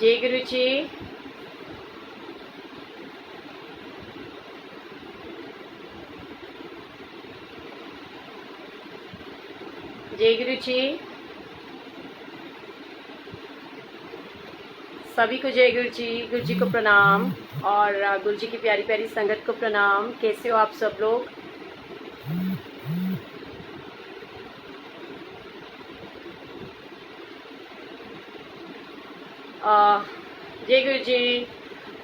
जय गुरु जी। जय गुरु जी। सभी को जय गुरु जी को प्रणाम और गुरु जी की प्यारी प्यारी संगत को प्रणाम। कैसे हो आप सब लोग? जय गुरु जी।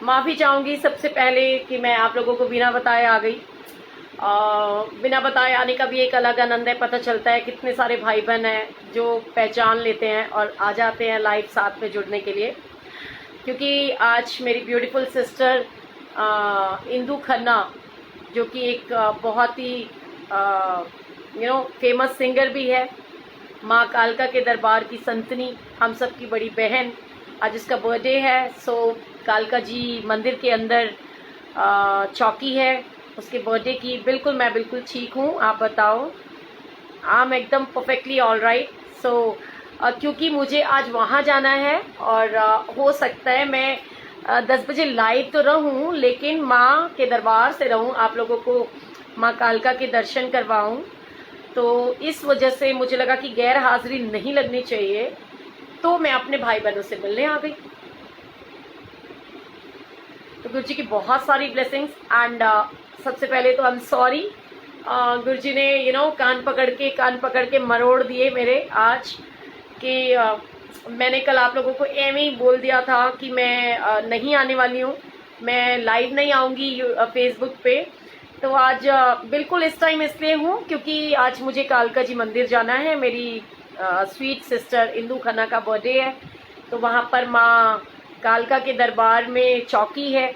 माफ़ी चाहूँगी सबसे पहले कि मैं आप लोगों को बिना बताए आ गई। बिना बताए आने का भी एक अलग आनंद है। पता चलता है कितने सारे भाई बहन हैं जो पहचान लेते हैं और आ जाते हैं लाइव साथ में जुड़ने के लिए, क्योंकि आज मेरी ब्यूटीफुल सिस्टर इंदू खन्ना, जो कि एक बहुत ही फेमस सिंगर भी है, माँ कालका के दरबार की संतनी, हम सब की बड़ी बहन, आज उसका बर्थडे है। सो कालका जी मंदिर के अंदर चौकी है उसके बर्थडे की। मैं बिल्कुल ठीक हूँ, आप बताओ? I'm एकदम परफेक्टली ऑल राइट। सो क्योंकि मुझे आज वहाँ जाना है और हो सकता है मैं 10 बजे लाइव तो रहूँ, लेकिन माँ के दरबार से रहूँ, आप लोगों को माँ कालका के दर्शन करवाऊँ। तो इस वजह से मुझे लगा कि गैर हाजिरी नहीं लगनी चाहिए, तो मैं अपने भाई बहनों से मिलने आ गई। तो गुरु जी की बहुत सारी ब्लेसिंग्स एंड सबसे पहले तो आई एम सॉरी। गुरु जी ने कान पकड़ के मरोड़ दिए मेरे आज कि मैंने कल आप लोगों को एवं ही बोल दिया था कि मैं नहीं आने वाली हूँ, मैं लाइव नहीं आऊँगी फेसबुक पे। तो आज बिल्कुल इस टाइम इसलिए हूँ क्योंकि आज मुझे कालका जी मंदिर जाना है। मेरी स्वीट सिस्टर इंदू खन्ना का बर्थडे है, तो वहाँ पर माँ कालका के दरबार में चौकी है,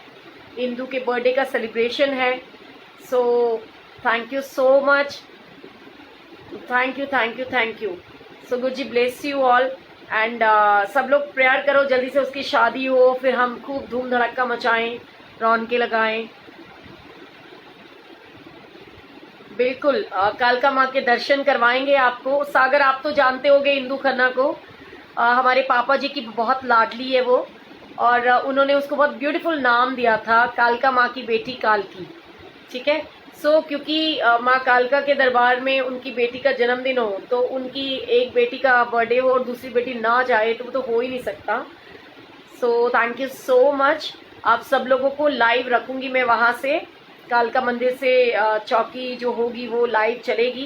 इंदू के बर्थडे का सेलिब्रेशन है। So thank you so much, thank you. So Guru ji bless you all and सब लोग प्रेयर करो जल्दी से उसकी शादी हो, फिर हम खूब धूम धड़क्का मचाएं, रौनकें लगाएं। बिल्कुल कालका माँ के दर्शन करवाएंगे आपको। सागर, आप तो जानते होंगे इंदू खन्ना को, हमारे पापा जी की बहुत लाडली है वो, और उन्होंने उसको बहुत ब्यूटीफुल नाम दिया था, कालका माँ की बेटी कालकी। ठीक है। सो क्योंकि माँ कालका के दरबार में उनकी बेटी का जन्मदिन हो, तो उनकी एक बेटी का बर्थडे हो और दूसरी बेटी ना जाए तो वो तो हो ही नहीं सकता। सो थैंक यू सो मच। आप सब लोगों को लाइव रखूंगी मैं वहाँ से, कालका मंदिर से चौकी जो होगी वो लाइव चलेगी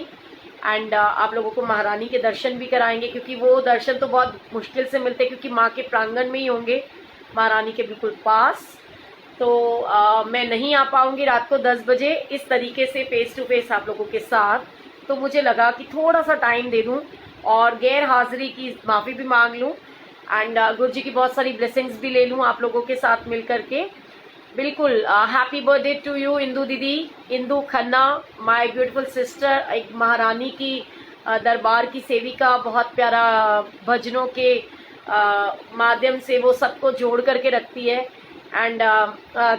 एंड आप लोगों को महारानी के दर्शन भी कराएंगे, क्योंकि वो दर्शन तो बहुत मुश्किल से मिलते हैं क्योंकि माँ के प्रांगण में ही होंगे, महारानी के बिल्कुल पास। तो मैं नहीं आ पाऊंगी रात को 10 बजे इस तरीके से फेस टू फेस आप लोगों के साथ। तो मुझे लगा कि थोड़ा सा टाइम दे दूं और गैर हाजिरी की माफ़ी भी मांग लूं एंड गुरु जी की बहुत सारी ब्लेसिंग्स भी ले लूं आप लोगों के साथ मिल करके। बिल्कुल happy birthday to you Indu दीदी, Indu Khanna, my beautiful sister. एक महारानी की दरबार की सेविका, बहुत प्यारा भजनों के माध्यम से वो सबको जोड़ करके रखती है एंड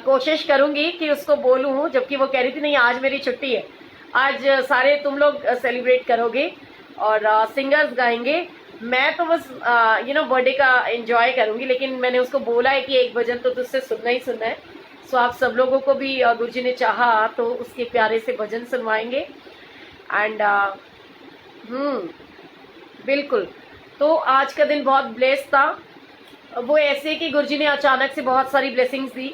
कोशिश करूंगी कि उसको बोलूं, जबकि वो कह रही थी नहीं आज मेरी छुट्टी है, आज सारे तुम लोग सेलिब्रेट करोगे और सिंगर्स गाएंगे, मैं तो बस बर्थडे का एंजॉय करूंगी। लेकिन मैंने उसको बोला है कि एक भजन तो तुझसे सुनना ही सुनना है। सो आप सब लोगों को भी गुरु जी ने चाहा तो उसके प्यारे से भजन सुनवाएंगे एंड बिल्कुल। तो आज का दिन बहुत ब्लेस था। वो ऐसे कि गुरु जी ने अचानक से बहुत सारी ब्लेसिंग्स दी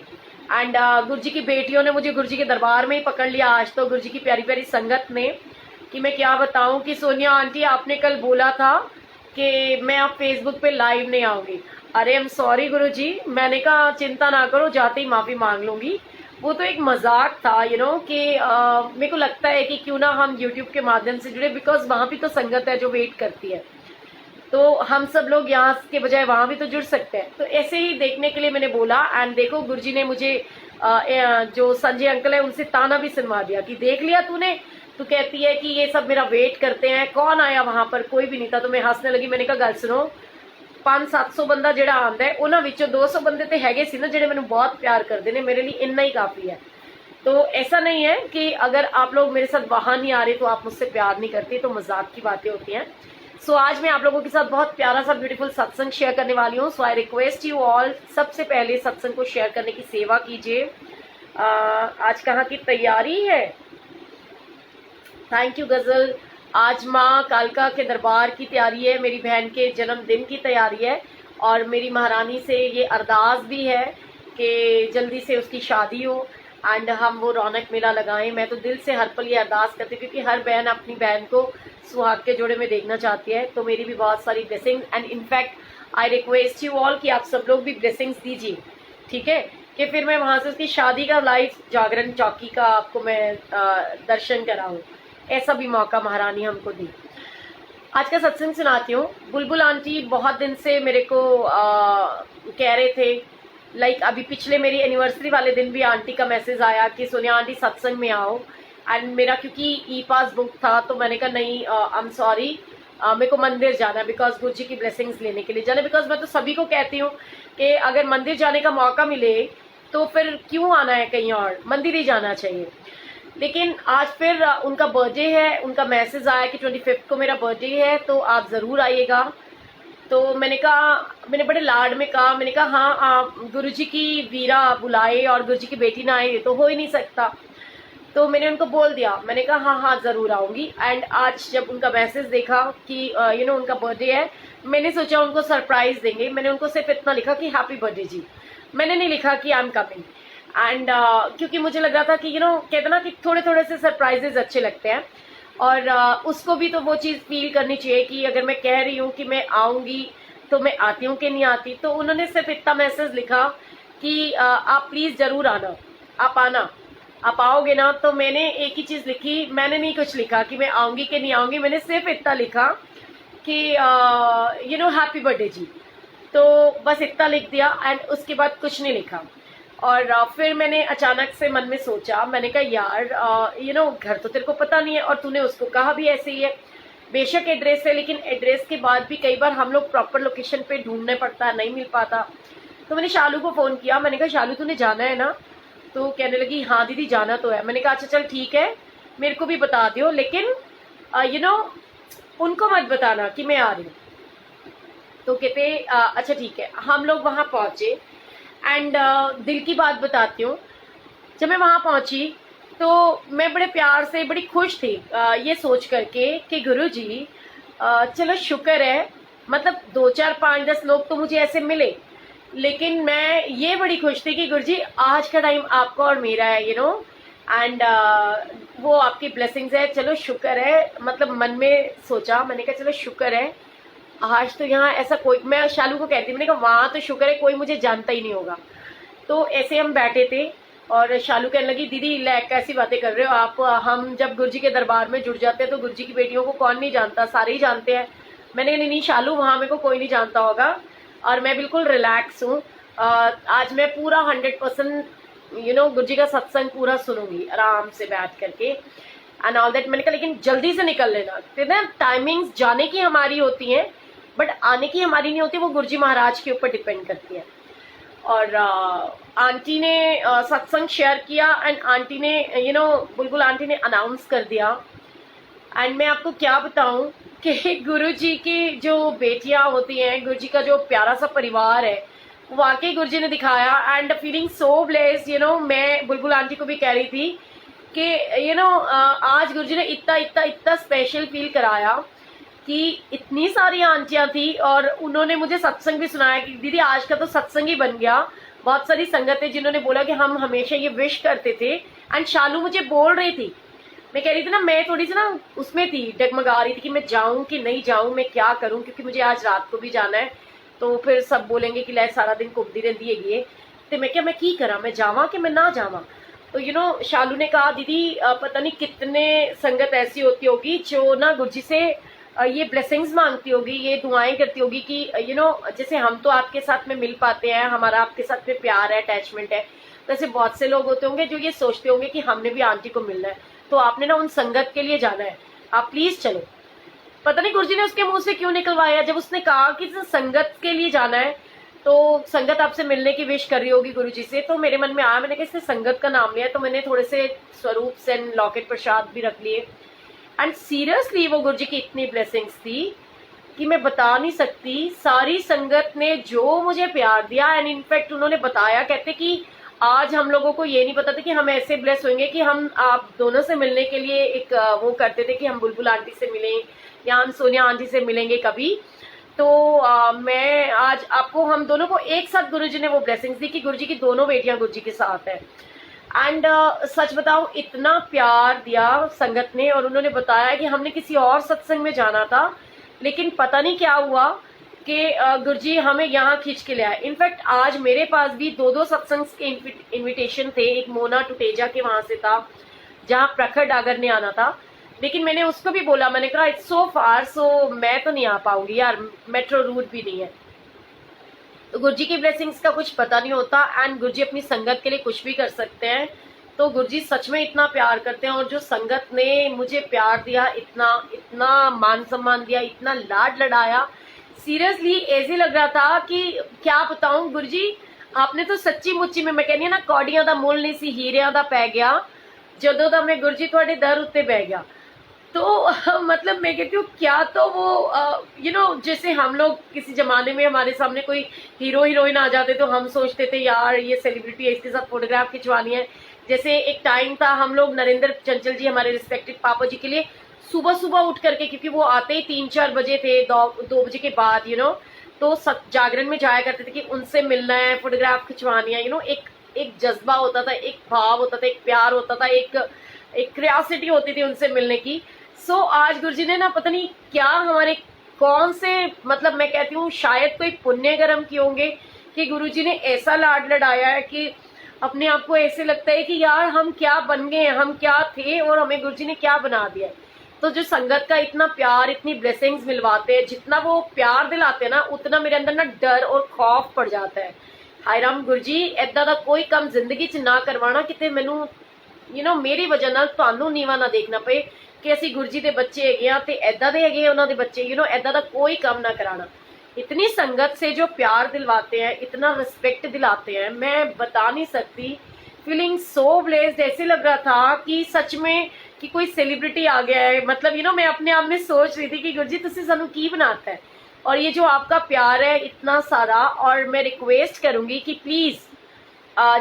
एंड गुरु जी की बेटियों ने मुझे गुरु जी के दरबार में ही पकड़ लिया आज तो, गुरु जी की प्यारी प्यारी संगत ने, कि मैं क्या बताऊं कि सोनिया आंटी आपने कल बोला था कि मैं अब फेसबुक पे लाइव नहीं आऊंगी। अरे आई एम सॉरी गुरु जी, मैंने कहा चिंता ना करो, जाते ही माफी मांग लूंगी, वो तो एक मजाक था कि मेरे को लगता है कि क्यों ना हम यूट्यूब के माध्यम से जुड़े, बिकॉज वहाँ भी तो संगत है जो वेट करती है, तो हम सब लोग यहाँ के बजाय वहाँ भी तो जुड़ सकते हैं। तो ऐसे ही देखने के लिए मैंने बोला एंड देखो गुरुजी ने मुझे जो संजय अंकल है उनसे ताना भी सुनवा दिया कि देख लिया तूने, तू कहती है कि ये सब मेरा वेट करते हैं, कौन आया वहां पर, कोई भी नहीं था। तो मैं हंसने लगी, मैंने कहा गल सुनो, 500-700 बंदा ਜਿਹੜਾ ਆਂਦਾ है ਉਹਨਾਂ ਵਿੱਚੋਂ 200 ਬੰਦੇ ਤੇ ਹੈਗੇ ਸੀ ਨਾ ਜਿਹੜੇ ਮੈਨੂੰ बहुत प्यार करते ने, मेरे लिए इतना ही काफी है। तो ऐसा नहीं है कि अगर आप लोग मेरे साथ वहां नहीं आ रहे तो आप मुझसे प्यार नहीं करते, तो मजाक की बातें होती हैं। सो आज मैं आप लोगों के साथ बहुत प्यारा सा ब्यूटीफुल सत्संग शेयर करने वाली हूँ। सो आई रिक्वेस्ट यू ऑल, सबसे पहले सत्संग को शेयर करने की सेवा कीजिए। आज कहाँ की तैयारी है? थैंक यू गजल। आज माँ कालका के दरबार की तैयारी है, मेरी बहन के जन्मदिन की तैयारी है और मेरी महारानी से ये अरदास भी है कि जल्दी से उसकी शादी हो एंड हम वो रौनक मेला लगाएं। मैं तो दिल से हर पल ये अरदास करती हूँ क्योंकि हर बहन अपनी बहन को सुहाग के जोड़े में देखना चाहती है। तो मेरी भी बहुत सारी blessings and in fact I request you all कि आप सब लोग भी ब्लेसिंग्स दीजिए, ठीक है, कि फिर मैं वहाँ से उसकी शादी का लाइव जागरण चौकी का आपको मैं दर्शन कराऊँ। ऐसा भी मौका महारानी हमको दी। आज का सत्संग सुनाती हूँ। बुलबुल आंटी बहुत दिन से मेरे को कह रहे थे, लाइक अभी पिछले मेरी एनिवर्सरी वाले दिन भी आंटी का मैसेज आया कि सोनिया आंटी सत्संग में आओ। एंड मेरा क्योंकि ई पास बुक था तो मैंने कहा नहीं, आई एम सॉरी, मेरे को मंदिर जाना है बिकॉज गुरु जी की ब्लेसिंग्स लेने के लिए जाना। बिकॉज मैं तो सभी को कहती हूँ कि अगर मंदिर जाने का मौका मिले तो फिर क्यों आना है कहीं और, मंदिर ही जाना चाहिए। लेकिन आज फिर उनका बर्थडे है, उनका मैसेज आया कि 25 को मेरा बर्थडे है तो आप ज़रूर आइएगा। तो मैंने कहा, मैंने बड़े लाड में कहा, मैंने कहा हाँ आप गुरुजी की वीरा बुलाए और गुरुजी की बेटी ना आए, ये तो हो ही नहीं सकता। तो मैंने उनको बोल दिया, मैंने कहा हाँ हाँ ज़रूर आऊँगी। एंड आज जब उनका मैसेज देखा कि उनका बर्थडे है, मैंने सोचा उनको सरप्राइज़ देंगे। मैंने उनको सिर्फ इतना लिखा कि हैप्पी बर्थडे जी, मैंने नहीं लिखा कि आई एम कमिंग। एंड क्योंकि मुझे लग रहा था कि कहते ना कि थोड़े थोड़े से सरप्राइजेज अच्छे लगते हैं और उसको भी तो वो चीज़ फील करनी चाहिए कि अगर मैं कह रही हूँ कि मैं आऊँगी तो मैं आती हूँ कि नहीं आती। तो उन्होंने सिर्फ इतना मैसेज लिखा कि आप प्लीज़ ज़रूर आना, आप आना, आप आओगे ना। तो मैंने एक ही चीज़ लिखी, मैंने नहीं कुछ लिखा कि मैं आऊँगी कि नहीं आऊँगी, मैंने सिर्फ इतना लिखा कि हैप्पी बर्थडे जी। तो बस इतना लिख दिया एंड उसके बाद कुछ नहीं लिखा। और फिर मैंने अचानक से मन में सोचा, मैंने कहा यार घर तो तेरे को पता नहीं है और तूने उसको कहा भी ऐसे ही है। बेशक एड्रेस है लेकिन एड्रेस के बाद भी कई बार हम लोग प्रॉपर लोकेशन पे ढूंढने पड़ता है, नहीं मिल पाता। तो मैंने शालू को फ़ोन किया, मैंने कहा शालू तूने जाना है ना? तो कहने लगी हाँ दीदी जाना तो है। मैंने कहा अच्छा चल ठीक है, मेरे को भी बता दियो लेकिन उनको मत बताना कि मैं आ रही हूँ। तो कहते अच्छा ठीक है। हम लोग वहाँ पहुँचे एंड दिल की बात बताती हूँ, जब मैं वहाँ पहुँची तो मैं बड़े प्यार से बड़ी खुश थी ये सोच करके कि गुरुजी चलो शुक्र है, मतलब 2 4 5 10 लोग तो मुझे ऐसे मिले, लेकिन मैं ये बड़ी खुश थी कि गुरुजी आज का टाइम आपका और मेरा है एंड वो आपकी ब्लेसिंग्स है। चलो शुक्र है, मतलब मन में सोचा, मैंने कहा चलो शुक्र है आज तो यहाँ ऐसा कोई, मैं शालू को कहती, मैंने कहा वहाँ तो शुक्र है कोई मुझे जानता ही नहीं होगा। तो ऐसे हम बैठे थे और शालू कहने लगी दीदी लैक कैसी बातें कर रहे हो आप, हम जब गुरुजी के दरबार में जुड़ जाते हैं तो गुरुजी की बेटियों को कौन नहीं जानता, सारे ही जानते हैं। मैंने कहा नहीं शालू वहाँ मेरे को कोई नहीं जानता होगा और मैं बिल्कुल रिलैक्स हूँ। आज मैं पूरा 100% गुरुजी का सत्संग पूरा सुनूंगी आराम से बैठ करके एंड ऑल दैट। मैंने कहा लेकिन जल्दी से निकल लेना, टाइमिंग्स जाने की हमारी होती हैं बट आने की हमारी नहीं होती, वो गुरुजी महाराज के ऊपर डिपेंड करती है। और आंटी ने सत्संग शेयर किया एंड आंटी ने बुलबुल आंटी ने अनाउंस कर दिया। एंड मैं आपको क्या बताऊं कि गुरुजी की जो बेटियां होती हैं, गुरुजी का जो प्यारा सा परिवार है, वाकई गुरुजी ने दिखाया एंड फीलिंग सो ब्लेस्ड। मैं बुलबुल आंटी को भी कह रही थी कि आज गुरुजी ने इतना इतना इतना स्पेशल फील कराया कि इतनी सारी आंटियां थी और उन्होंने मुझे सत्संग भी सुनाया कि दीदी आज का तो सत्संग ही बन गया। बहुत सारी संगतें जिन्होंने बोला कि हम हमेशा ये विश करते थे एंड शालू मुझे बोल रही थी, मैं कह रही थी ना, मैं थोड़ी सी ना उसमें थी, डगमगा रही थी कि मैं जाऊं कि नहीं जाऊं, मैं क्या करूं, क्योंकि मुझे आज रात को भी जाना है तो फिर सब बोलेंगे कि लै सारा दिन घूमती रहती है। तो मैं क्या मैं की करा, मैं जावा कि मैं ना जावा। तो शालू ने कहा दीदी पता नहीं कितने संगत ऐसी होती होगी जो ना गुरुजी से ये ब्लेसिंग्स मांगती होगी, ये दुआएं करती होगी कि जैसे हम तो आपके साथ में मिल पाते हैं, हमारा आपके साथ में प्यार है, अटैचमेंट है, वैसे बहुत से लोग होते होंगे जो ये सोचते होंगे कि हमने भी आंटी को मिलना है, तो आपने ना उन संगत के लिए जाना है, आप प्लीज चलो। पता नहीं गुरुजी ने उसके मुंह से क्यों निकलवाया, जब उसने कहा कि संगत के लिए जाना है तो संगत आपसे मिलने की विश कर रही होगी गुरुजी से, तो मेरे मन में आया, मैंने कहा इसने संगत का नाम लिया, तो मैंने थोड़े से स्वरूप से लॉकेट प्रसाद भी रख लिए एंड सीरियसली वो गुरुजी की इतनी ब्लेसिंग्स थी कि मैं बता नहीं सकती। सारी संगत ने जो मुझे प्यार दिया, एंड इनफैक्ट उन्होंने बताया, कहते कि आज हम लोगों को ये नहीं पता था कि हम ऐसे ब्लेस होंगे कि हम आप दोनों से मिलने के लिए एक वो करते थे कि हम बुलबुल आंटी से मिलें या हम सोनिया आंटी से मिलेंगे कभी। तो मैं आज आपको, हम दोनों को एक साथ गुरुजी ने वो ब्लेसिंग्स दी कि गुरुजी की दोनों बेटियां गुरुजी के साथ है। एंड सच बताऊं, इतना प्यार दिया संगत ने, और उन्होंने बताया कि हमने किसी और सत्संग में जाना था, लेकिन पता नहीं क्या हुआ कि गुरुजी हमें यहाँ खींच के ले आए। इनफैक्ट आज मेरे पास भी दो सत्संग के इन्विटेशन थे। एक मोना टुटेजा के वहां से था जहाँ प्रखर डागर ने आना था, लेकिन मैंने उसको भी बोला, मैंने कहा इट्स सो फार, सो मैं तो नहीं आ पाऊंगी यार, मेट्रो रूट भी नहीं है। तो गुरुजी की ब्लेसिंग्स का कुछ पता नहीं होता, एंड गुरुजी अपनी संगत के लिए कुछ भी कर सकते हैं। तो गुरुजी सच में इतना प्यार करते हैं, और जो संगत ने मुझे प्यार दिया, इतना इतना मान सम्मान दिया, इतना लाड लड़ाया, सीरियसली ऐसे लग रहा था कि क्या बताऊं गुरुजी, आपने तो सच्ची मुच्ची में, मैं कहनी ना, कौड़ियां दा मुल नहीं सी हीरियां दा पै गया जदों दा मैं गुरुजी तुहाडे दर उत्ते बह गया। तो मतलब मैं कहती हूँ क्या, तो वो जैसे हम लोग किसी जमाने में हमारे सामने कोई हीरो हीरोइन आ जाते तो हम सोचते थे यार ये सेलिब्रिटी है, इसके साथ फोटोग्राफ खिंचवानी है। जैसे एक टाइम था, हम लोग नरेंद्र चंचल जी, हमारे रिस्पेक्टेड पापा जी के लिए सुबह सुबह उठ करके, क्योंकि वो आते ही 3-4 बजे थे, 2 बजे के बाद तो जागरण में जाया करते थे कि उनसे मिलना है, फोटोग्राफ खिंचवानी है। एक जज्बा होता था, एक भाव होता था, एक प्यार होता था, एक क्रियोसिटी होती थी उनसे मिलने की। सो आज गुरुजी ने ना पता नहीं क्या हमारे कौन से, मतलब मैं कहती हूँ शायद कोई पुण्य कर्म किए होंगे कि गुरुजी ने ऐसा लाड लड़ाया है कि अपने आप को ऐसे लगता है कि यार हम क्या बन गए हैं, हम क्या थे और हमें गुरुजी ने क्या बना दिया है। तो जो संगत का इतना प्यार, इतनी ब्लेसिंग्स मिलवाते हैं, जितना वो प्यार दिलाते हैं ना, उतना मेरे अंदर ना डर और खौफ पड़ जाता है। हाय राम गुरुजी, ऐदा दा कोई कम जिंदगी च ना करवाना किते मैनू मेरी वजह नाल तुहानू नीवा ना देखना पे कि असी गुरुजी दे बच्चे हैगे आ ते ऐदा दे हैगे उन्हां दे बच्चे, ऐदा दा कोई काम ना कराना। इतनी संगत से जो प्यार दिलवाते हैं, इतना रिस्पेक्ट दिलाते हैं, मैं बता नहीं सकती। फीलिंग सो ब्लेस्ड, ऐसे लग रहा था कि सच में कि कोई सेलिब्रिटी आ गया है। मतलब मैं अपने आप में सोच रही थी कि गुरुजी तुसी सानू की बनाता है, और ये जो आपका प्यार है इतना सारा। और मैं रिक्वेस्ट करूंगी कि प्लीज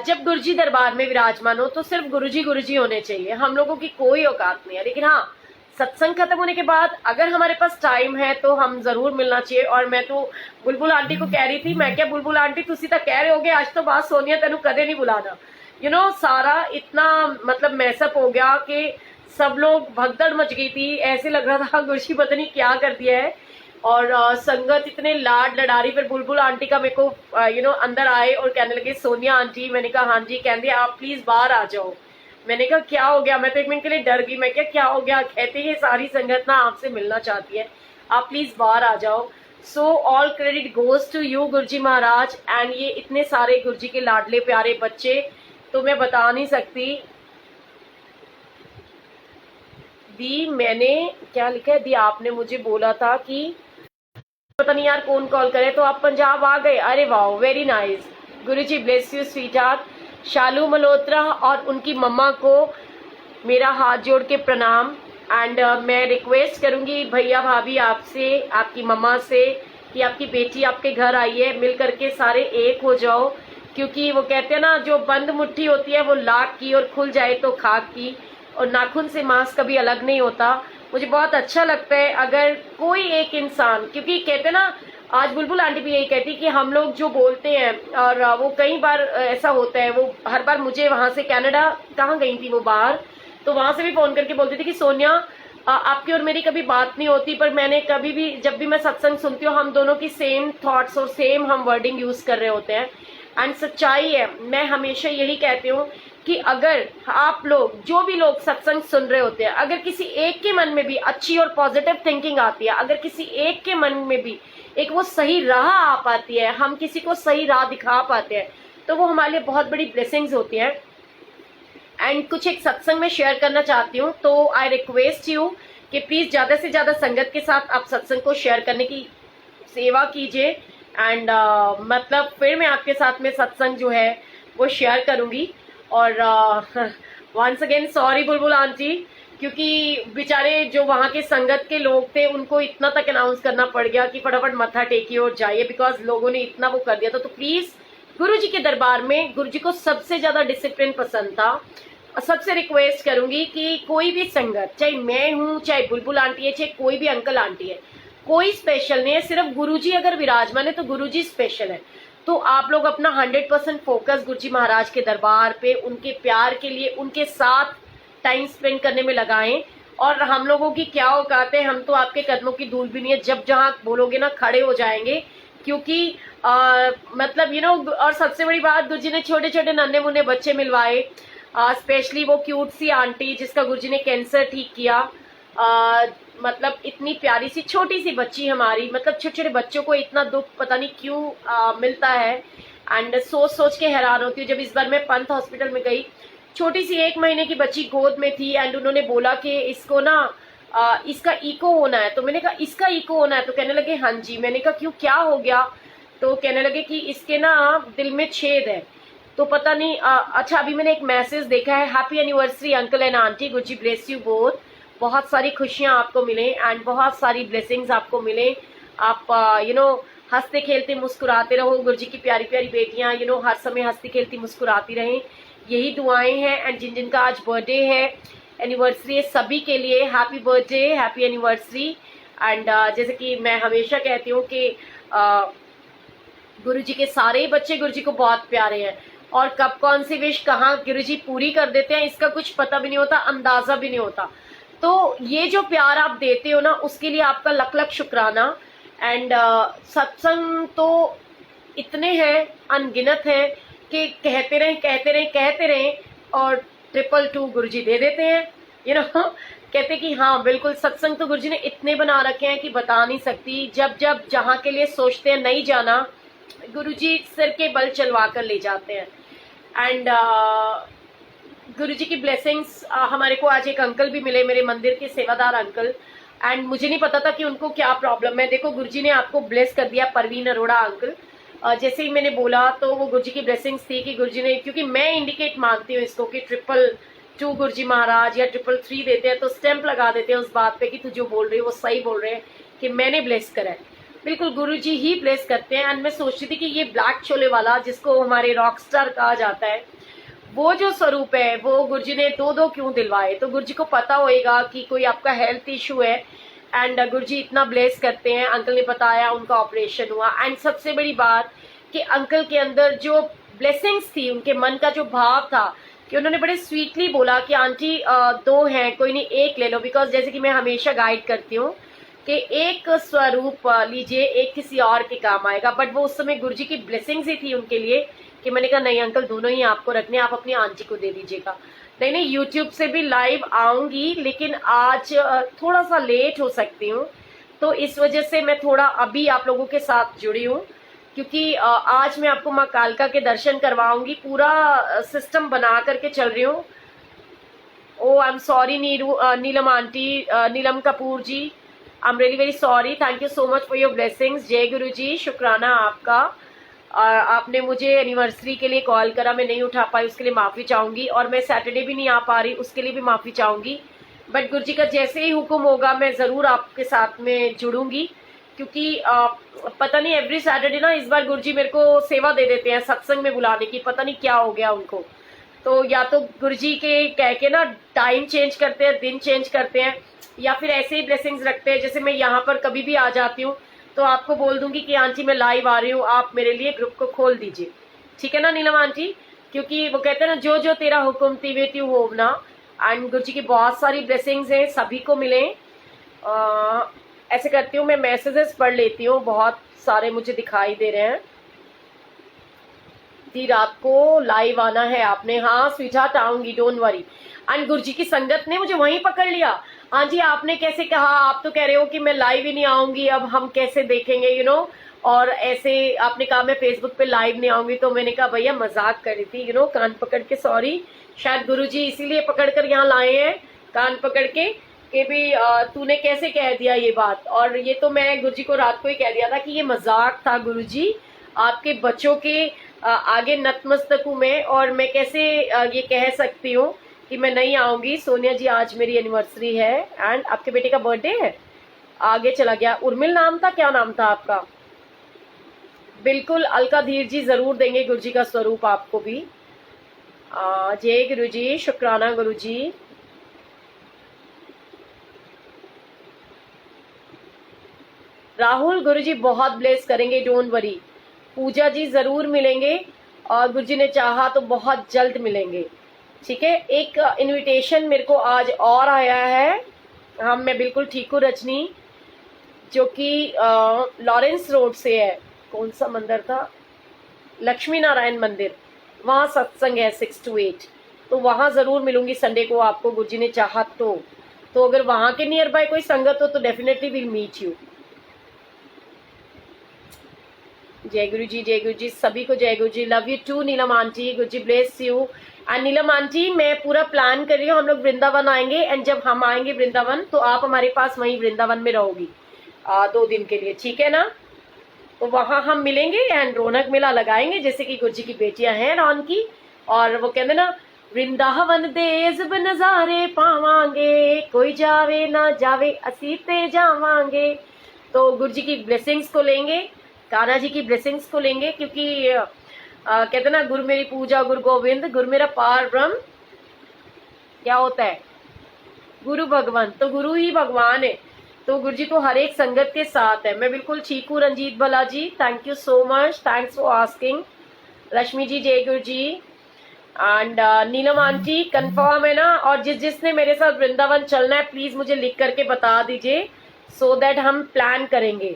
जब गुरुजी दरबार में विराजमान हो तो सिर्फ गुरुजी होने चाहिए, हम लोगों की कोई औकात नहीं है। लेकिन हाँ, सत्संग खत्म होने के बाद अगर हमारे पास टाइम है तो हम जरूर मिलना चाहिए। और मैं तो बुलबुल आंटी को कह रही थी, मैं क्या बुलबुल आंटी तुसी तो कह रहे होगे आज तो बात सोनिया तेनू कदे नहीं बुलाना। सारा इतना मतलब मैसअप हो गया कि सब लोग भगदड़ मच गई थी। ऐसे लग रहा था गुरुजी पता नहीं क्या कर दिया है। और संगत इतने लाड लड़ारी, फिर बुलबुल आंटी का मेरे को अंदर आए और कहने लगे सोनिया आंटी। मैंने कहा हाँ जी। कहते आप प्लीज बाहर आ जाओ। मैंने कहा क्या हो गया, मैं तो एक मिनट के लिए डर गई। मैं क्या हो गया। कहते ये सारी संगत ना आपसे मिलना चाहती है, आप प्लीज बाहर आ जाओ। So all credit goes to you Guruji Maharaj, and ये इतने सारे गुरुजी के लाडले प्यारे बच्चे, तो मैं बता नहीं सकती। दी मैंने क्या लिखा है, दी आपने मुझे बोला था कि पता नहीं यार कौन कॉल करे, तो आप पंजाब आ गए। अरे वाह, very nice. Guruji bless you sweetheart. Shalu Malhotra और उनकी मम्मा को मेरा हाथ जोड़ के प्रणाम। एंड मैं रिक्वेस्ट करूंगी भैया भाभी आपसे, आपकी मम्मा से, कि आपकी बेटी आपके घर आई है, मिल करके सारे एक हो जाओ। क्योंकि वो कहते हैं ना, जो बंद मुट्ठी होती है वो लाख की, और खुल जाए तो खाक की, और नाखून से मांस कभी अलग नहीं होता। मुझे बहुत अच्छा लगता है अगर कोई एक इंसान, क्योंकि कहते हैं ना, आज बुलबुल आंटी भी यही कहती कि हम लोग जो बोलते हैं, और वो कई बार ऐसा होता है, वो हर बार मुझे वहां से, कनाडा कहाँ गई थी वो बाहर, तो वहां से भी फोन करके बोलती थी कि सोनिया आपकी और मेरी कभी बात नहीं होती, पर मैंने कभी भी, जब भी मैं सत्संग सुनती हूँ, हम दोनों की सेम थॉट्स और सेम हम वर्डिंग यूज कर रहे होते हैं। एंड सच्चाई है, मैं हमेशा यही कहती हूँ कि अगर आप लोग, जो भी लोग सत्संग सुन रहे होते हैं, अगर किसी एक के मन में भी अच्छी और पॉजिटिव थिंकिंग आती है, अगर किसी एक के मन में भी एक वो सही राह आ पाती है, हम किसी को सही राह दिखा पाते हैं, तो वो हमारे लिए बहुत बड़ी ब्लेसिंग्स होती है। एंड कुछ एक सत्संग में शेयर करना चाहती हूँ, तो आई रिक्वेस्ट यू कि प्लीज ज्यादा से ज्यादा संगत के साथ आप सत्संग को शेयर करने की सेवा कीजिए। एंड मतलब फिर मैं आपके साथ में सत्संग जो है वो शेयर करूंगी। और वंस अगेन सॉरी बुलबुल आंटी क्योंकि बेचारे जो वहां के संगत के लोग थे उनको इतना तक अनाउंस करना पड़ गया कि फटाफट मत्था टेकिए और जाइए, बिकॉज लोगों ने इतना वो कर दिया था। तो प्लीज गुरु जी के दरबार में, गुरु जी को सबसे ज्यादा डिसिप्लिन पसंद था। सबसे रिक्वेस्ट करूंगी कि कोई भी संगत, चाहे मैं हूं, चाहे बुलबुल आंटी है, चाहे कोई भी अंकल आंटी है, कोई स्पेशल नहीं है। सिर्फ गुरुजी अगर विराजमान है तो गुरुजी स्पेशल है। तो आप लोग अपना 100% फोकस गुरुजी महाराज के दरबार पे, उनके प्यार के लिए, उनके साथ टाइम स्पेंड करने में लगाएं। और हम लोगों की क्या औकात है, हम तो आपके कदमों की धूल भी नहीं है, जब जहां बोलोगे ना खड़े हो जाएंगे। क्योंकि मतलब और सबसे बड़ी बात, गुरुजी ने छोटे छोटे नन्हे मुन्ने बच्चे मिलवाए, स्पेशली वो क्यूट सी आंटी जिसका गुरुजी ने कैंसर ठीक किया। मतलब इतनी प्यारी सी छोटी सी बच्ची हमारी, मतलब छोटे छोटे बच्चों को इतना दुख पता नहीं क्यों मिलता है। एंड सोच सोच के हैरान होती हूँ। जब इस बार मैं पंत हॉस्पिटल में गई, छोटी सी 1 महीने की बच्ची गोद में थी, एंड उन्होंने बोला कि इसको ना इसका इको होना है। तो मैंने कहा इसका इको होना है? तो कहने लगे हाँ जी। मैंने कहा क्यों, क्या हो गया? तो कहने लगे कि इसके ना दिल में छेद है। तो पता नहीं अच्छा, अभी मैंने एक मैसेज देखा है, happy anniversary uncle and aunty, Guruji bless you both. बहुत सारी खुशियां आपको मिले एंड बहुत सारी ब्लेसिंग्स आपको मिले। आप हंसते खेलते मुस्कुराते रहो। गुरुजी की प्यारी प्यारी बेटियां हर समय हंसती खेलती मुस्कुराती रहें, यही दुआएं हैं। एंड जिन जिनका आज बर्थडे है, एनिवर्सरी है, सभी के लिए happy birthday, happy anniversary. And जैसे कि मैं हमेशा कहती हूँ कि गुरुजी के सारे ही बच्चे गुरुजी को बहुत प्यारे हैं, और कब कौन सी विश कहाँ गुरुजी पूरी कर देते हैं इसका कुछ पता भी नहीं होता, अंदाजा भी नहीं होता। तो ये जो प्यार आप देते हो ना, उसके लिए आपका लख लख शुक्राना। एंड सत्संग तो इतने हैं, अनगिनत हैं कि कहते रहें कहते रहें कहते रहें, और 222 गुरुजी दे देते हैं। कहते कि हाँ बिल्कुल, सत्संग तो गुरुजी ने इतने बना रखे हैं कि बता नहीं सकती। जब जब जहाँ के लिए सोचते हैं नहीं जाना, गुरुजी सिर के बल चलवा कर ले जाते हैं। एंड गुरुजी की ब्लेसिंग्स, हमारे को आज एक अंकल भी मिले, मेरे मंदिर के सेवादार अंकल। एंड मुझे नहीं पता था कि उनको क्या प्रॉब्लम है। देखो गुरुजी ने आपको ब्लेस कर दिया, परवीन अरोड़ा अंकल। जैसे ही मैंने बोला तो वो गुरुजी की ब्लेसिंग्स थी कि गुरुजी ने, क्योंकि मैं इंडिकेट मांगती हूँ इसको कि 222 गुरुजी महाराज या 333 देते हैं तो स्टैंप लगा देते हैं उस बात पे कि तू जो बोल रही है वो सही बोल रहे हैं, कि मैंने ब्लेस करा है। बिल्कुल गुरुजी ही ब्लेस करते हैं। एंड मैं सोचती थी कि ये ब्लैक छोले वाला, जिसको हमारे रॉक स्टार कहा जाता है, वो जो स्वरूप है वो गुरुजी ने दो क्यों दिलवाए? तो गुरुजी को पता होएगा कि कोई आपका हेल्थ इशू है। एंड गुरुजी इतना ब्लेस करते हैं। अंकल ने बताया उनका ऑपरेशन हुआ। एंड सबसे बड़ी बात कि अंकल के अंदर जो ब्लेसिंग्स थी, उनके मन का जो भाव था, कि उन्होंने बड़े स्वीटली बोला कि आंटी 2 हैं, कोई नहीं 1 ले लो। बिकॉज जैसे कि मैं हमेशा गाइड करती हूँ कि एक स्वरूप लीजिए, एक किसी और के काम आएगा। बट वो उस समय गुरुजी की ब्लेसिंग्स ही थी उनके लिए, कि मैंने कहा नहीं अंकल, दोनों ही आपको रखने, आप अपनी आंटी को दे दीजिएगा। नहीं यूट्यूब से भी लाइव आऊंगी, लेकिन आज थोड़ा सा लेट हो सकती हूँ, तो इस वजह से मैं थोड़ा अभी आप लोगों के साथ जुड़ी हूँ। क्योंकि आज मैं आपको माँ कालका के दर्शन करवाऊंगी, पूरा सिस्टम बना करके चल रही हूँ। Oh I am sorry Neelam aunty, Neelam Kapoor ji, I am really very sorry. Thank you so much for your blessings. जय गुरु जी, शुक्राना आपका। आपने मुझे एनिवर्सरी के लिए कॉल करा, मैं नहीं उठा पाई, उसके लिए माफ़ी चाहूँगी। और मैं सैटरडे भी नहीं आ पा रही, उसके लिए भी माफ़ी चाहूँगी। बट गुरुजी का जैसे ही हुक्म होगा मैं ज़रूर आपके साथ में जुड़ूंगी। क्योंकि पता नहीं एवरी सैटरडे ना इस बार गुरुजी मेरे को सेवा दे देते हैं सत्संग में बुलाने की, पता नहीं क्या हो गया उनको। तो या तो गुरुजी के कह के ना टाइम चेंज करते हैं, दिन चेंज करते हैं, या फिर ऐसे ही ब्लेसिंग्स रखते हैं। जैसे मैं यहाँ पर कभी भी आ जाती हूँ तो आपको बोल दूंगी कि आंटी मैं लाइव आ रही हूँ, आप मेरे लिए ग्रुप को खोल दीजिए, ठीक है ना नीलम आंटी? क्योंकि वो कहते हैं ना, जो जो तेरा हुक्म तिवे त्यू होवना। एंड गुरुजी की बहुत सारी ब्लेसिंग्स हैं, सभी को मिले। ऐसे करती हूँ मैं, मैसेजेस पढ़ लेती हूँ, बहुत सारे मुझे दिखाई दे रहे हैं। दी रात को लाइव आना है आपने? हाँ स्वीटहार्ट आऊंगी, डोंट वरी। एंड गुरुजी की संगत ने मुझे वहीं पकड़ लिया। हाँ जी, आपने कैसे कहा? आप तो कह रहे हो कि मैं लाइव ही नहीं आऊंगी, अब हम कैसे देखेंगे और ऐसे आपने कहा मैं फेसबुक पे लाइव नहीं आऊंगी। तो मैंने कहा भैया मजाक कर रही थी, कान पकड़ के, सॉरी। शायद गुरुजी इसीलिए पकड़ कर यहाँ लाए हैं, कान पकड़ के, कि भी तूने कैसे कह दिया ये बात। और ये तो मैं गुरुजी को रात को ही कह दिया था कि ये मजाक था गुरुजी, आपके बच्चों के आगे नतमस्तक हूँ मैं, और मैं कैसे ये कह सकती हूँ कि मैं नहीं आऊंगी। सोनिया जी आज मेरी एनिवर्सरी है एंड आपके बेटे का बर्थडे है। आगे चला गया। उर्मिल नाम था, क्या नाम था आपका? बिल्कुल अलका धीर जी जरूर देंगे गुरु जी का स्वरूप आपको भी। जय गुरु जी, शुक्राना गुरु जी। राहुल गुरु जी बहुत ब्लेस करेंगे, डोंट वरी। पूजा जी जरूर मिलेंगे और गुरु जी ने चाहा तो बहुत जल्द मिलेंगे। ठीक है, एक इनविटेशन मेरे को आज और आया है। हाँ, मैं बिल्कुल ठीक हूँ रजनी, जो कि लॉरेंस रोड से है। कौन सा मंदिर था? लक्ष्मी नारायण मंदिर। वहाँ सत्संग है 6 to 8, तो वहाँ जरूर मिलूंगी संडे को आपको, गुरुजी ने चाहा तो अगर वहाँ के नियर बाय कोई संगत हो तो डेफिनेटली विल मीट यू। जय गुरु जी, जय गुरु जी, सभी को जय Guru ji. Love you too Neelam aunty, Guru ji bless you. And Neelam aunty, मैं पूरा प्लान कर रही हूँ, हम लोग वृंदावन आएंगे एंड जब हम आएंगे वृंदावन तो आप हमारे पास वहीं वृंदावन में रहोगी 2 दिन के लिए, ठीक है ना? तो वहां हम मिलेंगे एंड रौनक मेला लगाएंगे, जैसे कि गुरु जी की बेटियां हैं रौन की। और वो कहते ना, वृंदावन दे जब नजारे पावांगे, कोई जावे ना जावे असी ते जावांगे। तो गुरु जी की ब्लेसिंग्स को लेंगे, कान्हा जी की ब्लेसिंग्स को लेंगे, क्योंकि कहते ना, गुरु मेरी पूजा गुरु गोविंद, गुरु मेरा पार ब्रह्म क्या होता है? गुरु भगवान। तो गुरु ही भगवान है, तो गुरु जी तो हर एक संगत के साथ है। मैं बिल्कुल ठीक हूँ Ranjit Bhalla ji, thank you so much, thanks for asking. Rashmi ji जय Guru ji. And Neelam aunty confirm है ना? और जिसने मेरे साथ वृंदावन चलना है प्लीज मुझे लिख करके बता दीजिए, सो दैट हम प्लान करेंगे,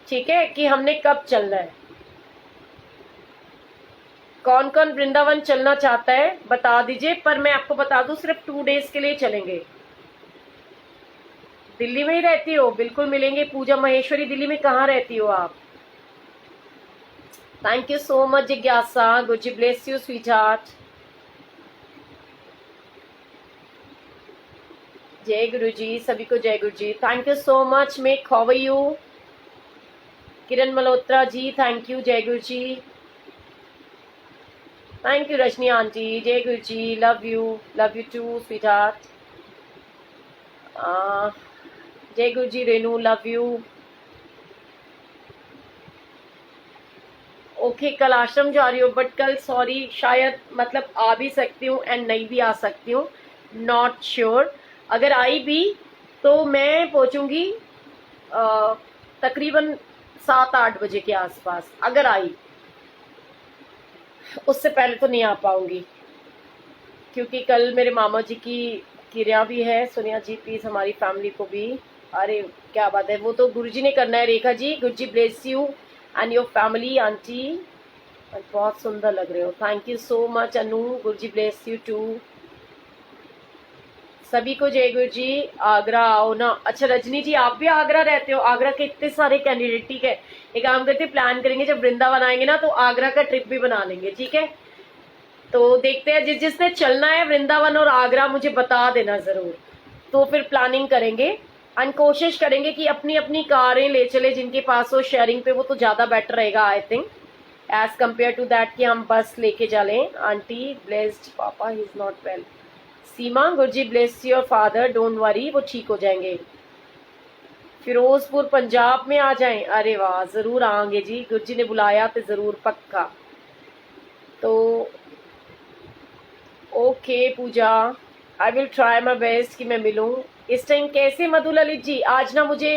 ठीक है, कि हमने कब चलना है। कौन कौन वृंदावन चलना चाहता है बता दीजिए। पर मैं आपको बता दूं, सिर्फ 2 days के लिए चलेंगे। दिल्ली में ही रहती हो? बिल्कुल मिलेंगे। पूजा महेश्वरी, दिल्ली में कहाँ रहती हो आप? थैंक यू सो मच जिज्ञासा, Guru ji bless you sweetheart. जय गुरु जी, सभी को जय Guru ji. Thank you so much मेक, how are you? Kiran Malhotra ji thank you, जय Guru ji. Thank you Rajni aunty, जय Guru ji, love you too sweetheart. जय Guru ji Renu, love you. Okay, कल आश्रम जा रही हो, बट कल सॉरी शायद मतलब आ भी सकती हूँ एंड नहीं भी आ सकती हूँ, नॉट श्योर। अगर आई भी तो मैं पहुंचूंगी तकरीबन 7-8 बजे के आसपास, अगर आई। उससे पहले तो नहीं आ पाऊंगी, क्योंकि कल मेरे मामा जी की क्रिया भी है। सोनिया जी प्लीज हमारी फैमिली को भी। अरे क्या बात है, वो तो गुरुजी ने करना है। Rekha ji, Guruji bless you and your family. Aunty बहुत सुंदर लग रहे हो, thank you so much Anu, Guruji bless you too. सभी को जय गुरु जी। आगरा आओ ना? अच्छा रजनी जी, आप भी आगरा रहते हो? आगरा के इतने सारे कैंडिडेट, ठीक है, एक काम करते प्लान करेंगे, जब वृंदावन आएंगे ना तो आगरा का ट्रिप भी बना लेंगे, ठीक है? तो देखते हैं, जिसने चलना है वृंदावन और आगरा मुझे बता देना जरूर, तो फिर प्लानिंग करेंगे एंड कोशिश करेंगे कि अपनी अपनी कारें ले चले, जिनके पास हो शेयरिंग पे, वो तो ज्यादा बेटर रहेगा I think, as compare to that कि हम बस लेके चलें। आंटी ब्लेस्ड, पापा he is not well. Seema, Guruji bless your father, don't worry, वो ठीक हो जाएंगे। फिरोजपुर पंजाब में आ जाएं? अरे वाह, जरूर आएंगे जी, गुरुजी ने बुलाया तो जरूर, पक्का। तो okay Pooja, I will try my best कि मैं मिलूं इस टाइम। कैसे मधु ललित जी? आज ना मुझे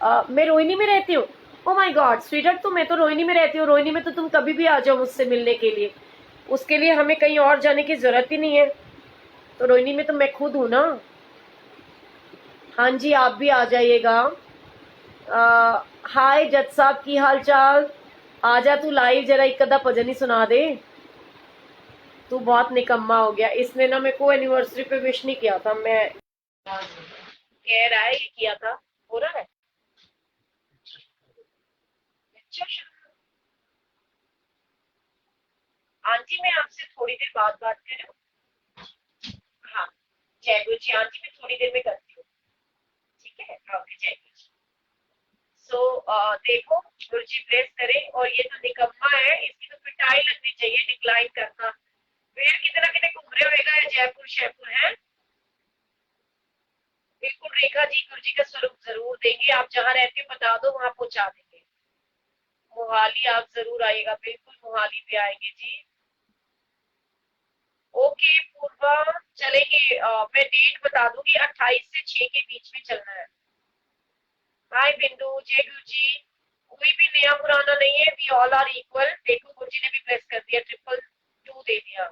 मैं रोहिणी में रहती हूँ। ओ माय गॉड स्वीटहार्ट, तो मैं तो रोहिणी में रहती हूँ। रोहिणी में तो तुम कभी भी आ जाओ मुझसे मिलने के लिए, उसके लिए हमें कहीं और जाने की जरूरत ही नहीं है। तो रोहिणी में तो मैं खुद हूं ना। हाँ जी, आप भी आ जाइएगा। हाय जज साहब, की हाल चाल? आजा तू लाइव, जरा एक अद्धा भजन ही सुना दे। तू बहुत निकम्मा हो गया, इसने ना मेरे को एनिवर्सरी पे विश नहीं किया था। मैं कह रहा है ये किया था, हो रहा है। अच्छा आंटी, मैं आपसे थोड़ी देर बाद बात कर रही हूँ। हाँ, जय गुरु जी आंटी, मैं थोड़ी देर में करती हूँ, ठीक है? ओके, जय गुरु जी। सो देखो, गुरु जी ब्लेस करे। और ये तो निकम्मा है, इसकी तो पिटाई लगनी चाहिए, डिक्लाइन करना। फिर कितना कितने घूम रहे होएगा, या जयपुर शहपुर है। बिल्कुल रेखा जी, गुरु जी का स्वरूप जरूर देंगे, आप जहाँ रहते हो बता दो, वहां पहुंचा देंगे। मोहाली आप जरूर आइएगा, बिल्कुल मोहाली भी आएंगे जी। ओके पूर्वा, चलेंगे। मैं डेट बता दूंगी, 28 से 6 के बीच में चलना है। हाय बिंदु, जय गुरु जी। कोई भी नया पुराना नहीं है, वी ऑल आर इक्वल। देखो गुरु जी ने भी प्रेस कर दिया, 222 दे दिया।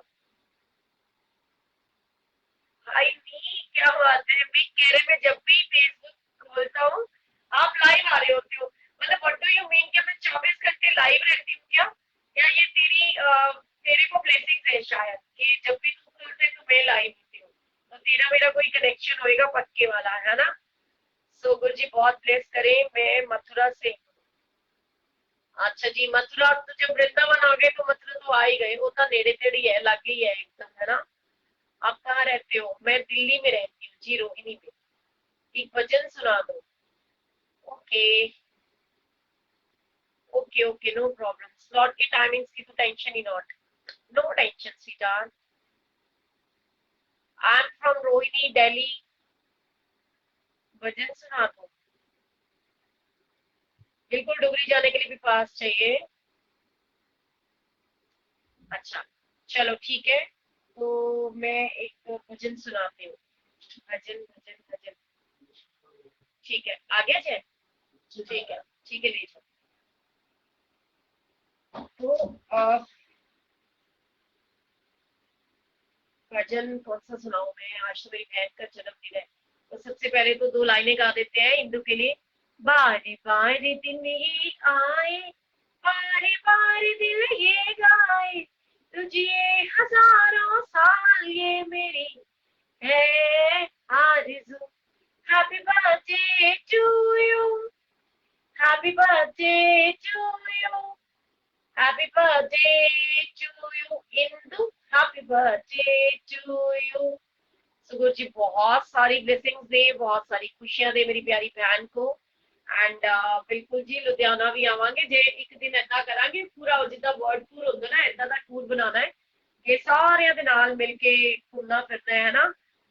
हाय नी, क्या बात है, मैं कह रहे, मैं जब भी फेसबुक खोलता हूँ आप लाइव आ रहे होते हो। मतलब व्हाट डू यू मीन, क्या मैं 24 घंटे लाइव रहती हूँ क्या? या ये तेरे को ब्लेसिंग्स है शायद, कि जब भी तू खोलते है तो मैं लाइव होती हूँ। तो तेरा मेरा कोई कनेक्शन होएगा पक्के वाला, है ना? सो गुरु जी बहुत ब्लेस करें, मैं मथुरा से। अच्छा जी, मथुरा तो जब वृंदावन आ गए तो मथुरा तो आ ही गए, वो तो नेड़े तेड़े ही है, लागे ही है एकदम, है ना? आप कहाँ रहते हो? मैं दिल्ली में रहती हूँ जी, रोहिणी में। एक भजन सुना दो। Okay okay okay, no problem. Slot की टाइमिंग्स की तो टेंशन ही not, no tension sweetheart. I am from Rohini Delhi. भजन सुना दो। बिल्कुल डुगरी जाने के लिए भी पास चाहिए। अच्छा, चलो ठीक है, तो मैं एक भजन सुनाती हूँ। भजन भजन भजन। ठीक है, आ गया जय। ठीक है, ठीक है, ले जाओ। तो भजन कौन सा सुनाऊं मैं, आज तो मेरी बहन का जन्मदिन है। तो सबसे पहले तो दो लाइनें गा देते हैं इंदु के लिए। बारे बारे दिन ये आए, बारे बारे दिल ये गाए, तुझे हजारों साल ये मेरी है आरज़ू। Happy birthday to you, happy birthday to you, happy birthday to you Indu, happy birthday to you. सुगुर जी बहुत सारी ब्लेसिंग्स दे, बहुत सारी खुशियां दे मेरी प्यारी बहन को। एंड बिल्कुल जी लुधियाना भी आवांगे जे, एक दिन ऐसा करांगे पूरा जिदा वर्ल्ड टूर होंगे ना, ऐसा का टूर बनाना है कि सारे दे नाल मिल के घूमना फिरना है ना।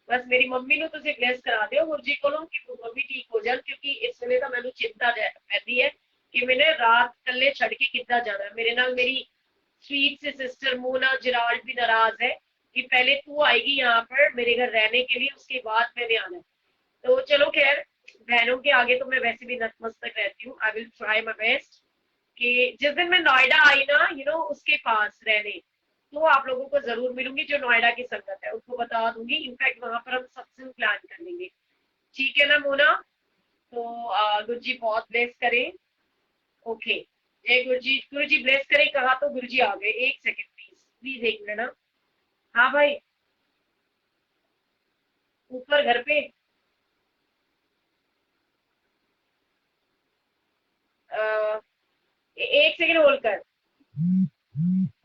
बस मेरी मम्मी ਨੂੰ ਤੁਸੀਂ ਬਲੈਸ ਕਰਾ ਦਿਓ ਗੁਰੂ ਜੀ ਕੋਲੋਂ ਕਿ ਮੰਮੀ ਠੀਕ ਹੋ ਜਾਣ, ਕਿਉਂਕਿ ਇਸ ਵੇਲੇ ਤਾਂ ਮੈਨੂੰ ਚਿੰਤਾ ਰਹਿੰਦੀ ਹੈ कि मैंने रात कल्ले छड़ के कितना जाना है। मेरे नाल मेरी स्वीट से सिस्टर मोना जिराल्ड भी नाराज है कि पहले तू आएगी यहाँ पर मेरे घर रहने के लिए, उसके बाद मैंने आना है। तो चलो खैर, बहनों के आगे तो मैं वैसे भी नतमस्तक रहती हूँ। आई विल ट्राई माई बेस्ट कि जिस दिन मैं नोएडा आई ना, उसके पास रहने, तो आप लोगों को जरूर मिलूंगी। जो नोएडा की संगत है उसको बता दूंगी, इनफैक्ट वहां पर हम सत्संग प्लान कर लेंगे। ठीक है ना मोना? तो गुरु जी बहुत ब्लेस करें। ओके, जय गुरु जी। गुरु जी ब्लेस करें, कहा तो गुरु जी आ गए। एक सेकंड प्लीज, प्लीज एक मिनट ना। हाँ भाई, ऊपर घर पे। एक सेकंड होल्ड कर।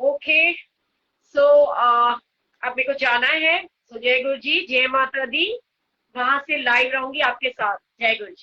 ओके, सो अब मेरे को जाना है। सो जय गुरु जी, जय माता दी। वहां से लाइव रहूंगी आपके साथ। जय गुरु जी।